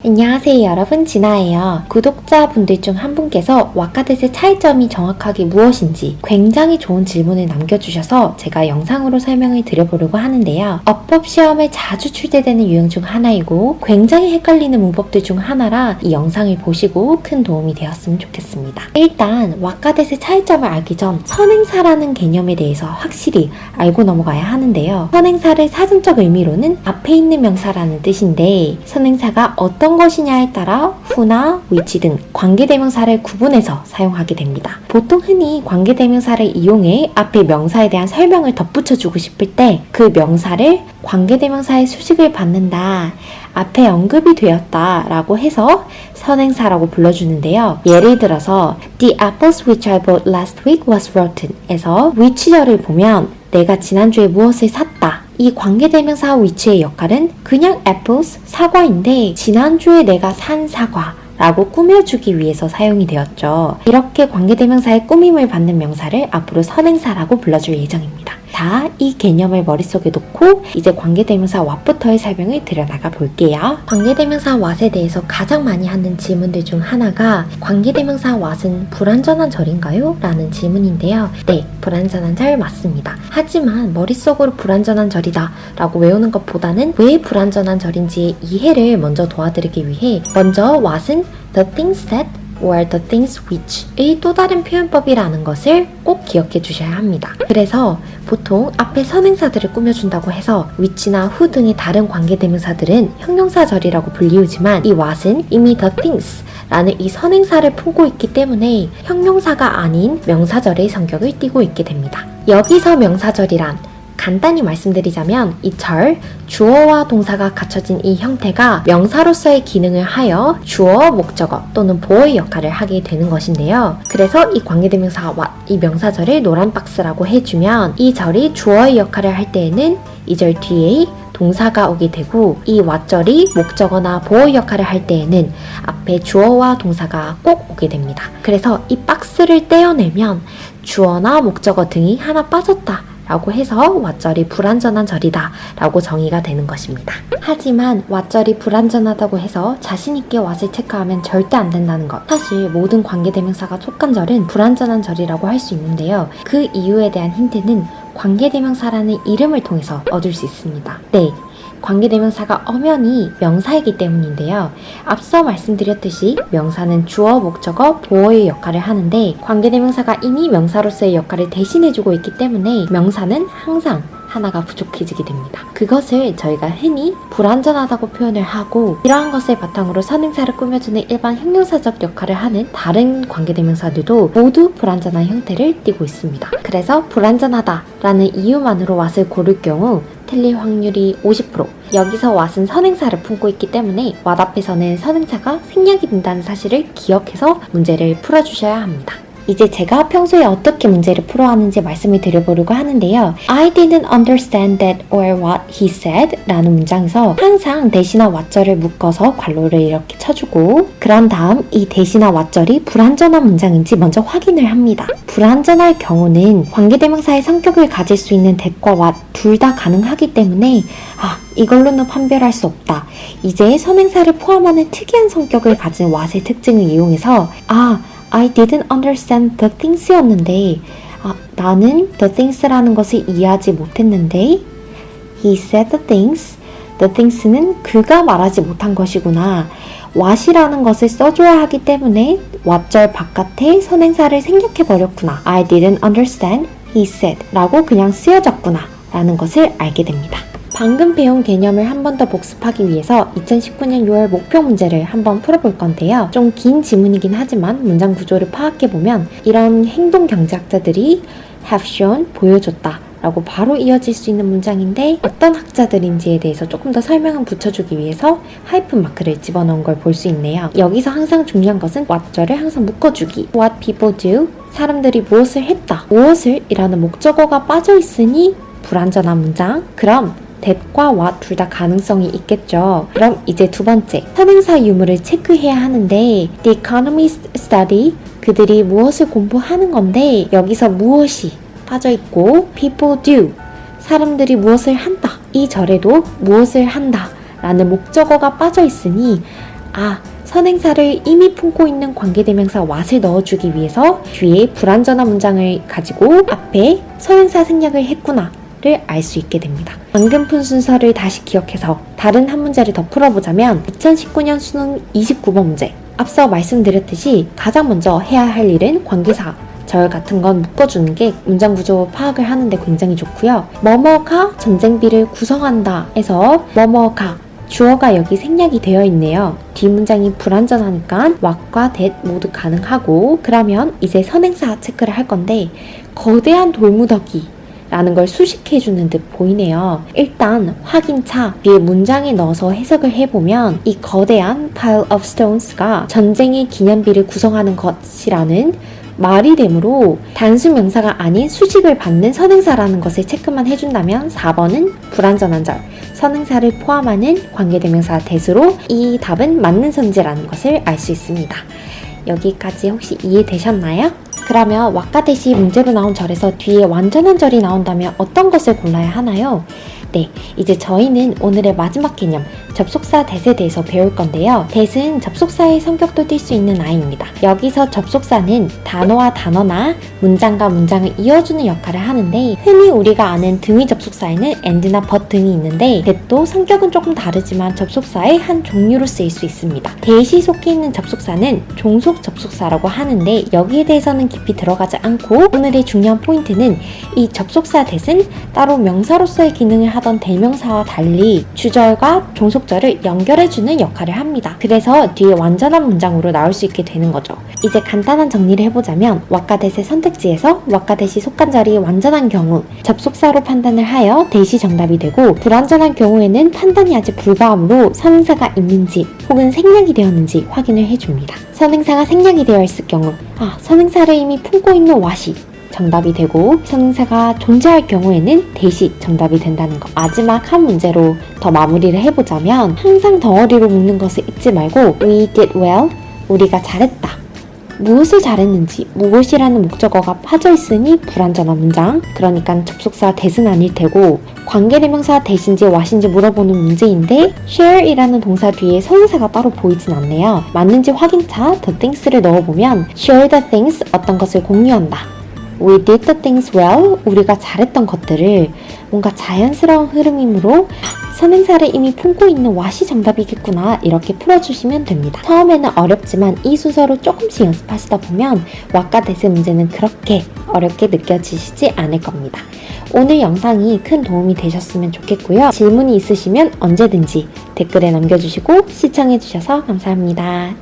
안녕하세요 여러분, 진아예요. 구독자분들 중 한 분께서 와카댓의 차이점이 정확하게 무엇인지 굉장히 좋은 질문을 남겨주셔서 제가 영상으로 설명을 드려보려고 하는데요. 어법 시험에 자주 출제되는 유형 중 하나이고 굉장히 헷갈리는 문법들 중 하나라 이 영상을 보시고 큰 도움이 되었으면 좋겠습니다. 일단 와카댓의 차이점을 알기 전 선행사라는 개념에 대해서 확실히 알고 넘어가야 하는데요. 선행사를 사전적 의미로는 앞에 있는 명사라는 뜻인데, 선행사가 어떤 것이냐에 따라 who나 which 등 관계대명사를 구분해서 사용하게 됩니다. 보통 흔히 관계대명사를 이용해 앞에 명사에 대한 설명을 덧붙여주고 싶을 때 그 명사를 관계대명사의 수식을 받는다, 앞에 언급이 되었다 라고 해서 선행사라고 불러주는데요. 예를 들어서 The apples which I bought last week was rotten 에서 which절을 보면 내가 지난주에 무엇을 샀다, 이 관계대명사 which의 역할은 그냥 apples, 사과인데 지난주에 내가 산 사과 라고 꾸며주기 위해서 사용이 되었죠. 이렇게 관계대명사의 꾸밈을 받는 명사를 앞으로 선행사라고 불러줄 예정입니다. 자, 이 개념을 머릿속에 놓고 이제 관계대명사 what부터의 설명을 드려나가 볼게요. 관계대명사 what에 대해서 가장 많이 하는 질문들 중 하나가 관계대명사 what은 불완전한 절인가요? 라는 질문인데요. 네, 불완전한 절 맞습니다. 하지만 머릿속으로 불완전한 절이다 라고 외우는 것보다는 왜 불완전한 절인지의 이해를 먼저 도와드리기 위해 먼저 what은 the things that or the things which의 또 다른 표현법이라는 것을 꼭 기억해 주셔야 합니다. 그래서 보통 앞에 선행사들을 꾸며준다고 해서 which나 who 등의 다른 관계대명사들은 형용사절이라고 불리우지만 이 what은 이미 the things 라는 이 선행사를 품고 있기 때문에 형용사가 아닌 명사절의 성격을 띠고 있게 됩니다. 여기서 명사절이란 간단히 말씀드리자면 이 절, 주어와 동사가 갖춰진 이 형태가 명사로서의 기능을 하여 주어, 목적어 또는 보어의 역할을 하게 되는 것인데요. 그래서 이 관계대명사 what, 이 명사절을 노란 박스라고 해주면 이 절이 주어의 역할을 할 때에는 이 절 뒤에 동사가 오게 되고, 이 what절이 목적어나 보어 역할을 할 때에는 앞에 주어와 동사가 꼭 오게 됩니다. 그래서 이 박스를 떼어내면 주어나 목적어 등이 하나 빠졌다 라고 해서 what절이 불완전한 절이다 라고 정의가 되는 것입니다. 하지만 what절이 불완전하다고 해서 자신있게 what을 체크하면 절대 안 된다는 것. 사실 모든 관계대명사가 속한 절은 불완전한 절이라고 할 수 있는데요. 그 이유에 대한 힌트는 관계대명사라는 이름을 통해서 얻을 수 있습니다. 네, 관계대명사가 엄연히 명사이기 때문인데요. 앞서 말씀드렸듯이 명사는 주어, 목적어, 보어의 역할을 하는데 관계대명사가 이미 명사로서의 역할을 대신해주고 있기 때문에 명사는 항상 하나가 부족해지게 됩니다. 그것을 저희가 흔히 불완전하다고 표현을 하고, 이러한 것을 바탕으로 선행사를 꾸며주는 일반 형용사적 역할을 하는 다른 관계대명사들도 모두 불완전한 형태를 띠고 있습니다. 그래서 불완전하다 라는 이유만으로 what을 고를 경우 틀릴 확률이 50%. 여기서 what은 선행사를 품고 있기 때문에 what 앞에서는 선행사가 생략이 된다는 사실을 기억해서 문제를 풀어주셔야 합니다. 이제 제가 평소에 어떻게 문제를 풀어왔는지 말씀을 드려보려고 하는데요. I didn't understand that or what he said 라는 문장에서 항상 대시나 what절을 묶어서 괄호를 이렇게 쳐주고, 그런 다음 이 대시나 what절이 불완전한 문장인지 먼저 확인을 합니다. 불완전할 경우는 관계대명사의 성격을 가질 수 있는 that과 what 둘 다 가능하기 때문에 이걸로는 판별할 수 없다. 이제 선행사를 포함하는 특이한 성격을 가진 what의 특징을 이용해서 I didn't understand the things 였는데 나는 the things라는 것을 이해하지 못했는데 he said the things. the things는 그가 말하지 못한 것이구나. what이라는 것을 써줘야 하기 때문에 what절 바깥에 선행사를 생략해버렸구나. I didn't understand, he said 라고 그냥 쓰여졌구나 라는 것을 알게 됩니다. 방금 배운 개념을 한 번 더 복습하기 위해서 2019년 6월 목표 문제를 한번 풀어볼 건데요. 좀 긴 지문이긴 하지만 문장 구조를 파악해보면 이런 행동 경제학자들이 have shown, 보여줬다 라고 바로 이어질 수 있는 문장인데, 어떤 학자들인지에 대해서 조금 더 설명을 붙여주기 위해서 하이픈 마크를 집어넣은 걸 볼 수 있네요. 여기서 항상 중요한 것은 what절을 항상 묶어주기. What people do, 사람들이 무엇을 했다. 무엇을 이라는 목적어가 빠져있으니 불완전한 문장. 그럼 that과 what 둘 다 가능성이 있겠죠. 그럼 이제 두 번째, 선행사 유무를 체크해야 하는데 The economist study, 그들이 무엇을 공부하는 건데 여기서 무엇이 빠져있고 people do, 사람들이 무엇을 한다. 이 절에도 무엇을 한다 라는 목적어가 빠져있으니 선행사를 이미 품고 있는 관계대명사 what을 넣어주기 위해서 뒤에 불완전한 문장을 가지고 앞에 선행사 생략을 했구나 를 알 수 있게 됩니다. 방금 푼 순서를 다시 기억해서 다른 한 문제를 더 풀어보자면 2019년 수능 29번 문제. 앞서 말씀드렸듯이 가장 먼저 해야 할 일은 관계사 절 같은 건 묶어주는 게 문장 구조 파악을 하는데 굉장히 좋고요. 뭐뭐가 전쟁비를 구성한다 해서 뭐뭐가 주어가 여기 생략이 되어 있네요. 뒷문장이 불완전하니까 what과 that 모두 가능하고, 그러면 이제 선행사 체크를 할 건데 거대한 돌무더기 라는 걸 수식해주는 듯 보이네요. 일단 확인차 뒤에 문장에 넣어서 해석을 해보면 이 거대한 pile of stones가 전쟁의 기념비를 구성하는 것이라는 말이 되므로 단수 명사가 아닌 수식을 받는 선행사라는 것을 체크만 해준다면 4번은 불완전한 절, 선행사를 포함하는 관계대명사 that으로 이 답은 맞는 선지라는 것을 알 수 있습니다. 여기까지 혹시 이해되셨나요? 그러면 what과 that이 문제로 나온 절에서 뒤에 완전한 절이 나온다면 어떤 것을 골라야 하나요? 네, 이제 저희는 오늘의 마지막 개념, 접속사 that에 대해서 배울 건데요. that은 접속사의 성격도 띌 수 있는 아이입니다. 여기서 접속사는 단어와 단어나 문장과 문장을 이어주는 역할을 하는데, 흔히 우리가 아는 등위 접속사에는 and나 but 등이 있는데 that도 성격은 조금 다르지만 접속사의 한 종류로 쓰일 수 있습니다. that이 속해 있는 접속사는 종속 접속사라고 하는데 여기에 대해서는 깊이 들어가지 않고, 오늘의 중요한 포인트는 이 접속사 that은 따로 명사로서의 기능을 하던 대명사와 달리 주절과 종속절을 연결해주는 역할을 합니다. 그래서 뒤에 완전한 문장으로 나올 수 있게 되는 거죠. 이제 간단한 정리를 해보자면 what과 that의 선택지에서 what과 that이 속한 절이 완전한 경우 접속사로 판단을 하여 that이 정답이 되고, 불완전한 경우에는 판단이 아직 불가하므로 선행사가 있는지 혹은 생략이 되었는지 확인을 해줍니다. 선행사가 생략이 되어 있을 경우 선행사를 이미 품고 있는 what이 정답이 되고, 선행사가 존재할 경우에는 that이 정답이 된다는 것. 마지막 한 문제로 더 마무리를 해보자면 항상 덩어리로 묶는 것을 잊지 말고 we did well, 우리가 잘했다. 무엇을 잘했는지 무엇이라는 목적어가 빠져있으니 불완전한 문장, 그러니까 접속사 that은 아닐 테고, 관계대명사 that인지 what인지 물어보는 문제인데 share이라는 동사 뒤에 선행사가 따로 보이진 않네요. 맞는지 확인차 the things를 넣어보면 share the things, 어떤 것을 공유한다. We did the things well, 우리가 잘했던 것들을 뭔가 자연스러운 흐름이므로 선행사를 이미 품고 있는 what이 정답이겠구나 이렇게 풀어주시면 됩니다. 처음에는 어렵지만 이 순서로 조금씩 연습하시다 보면 what과 that의 문제는 그렇게 어렵게 느껴지시지 않을 겁니다. 오늘 영상이 큰 도움이 되셨으면 좋겠고요. 질문이 있으시면 언제든지 댓글에 남겨주시고 시청해주셔서 감사합니다.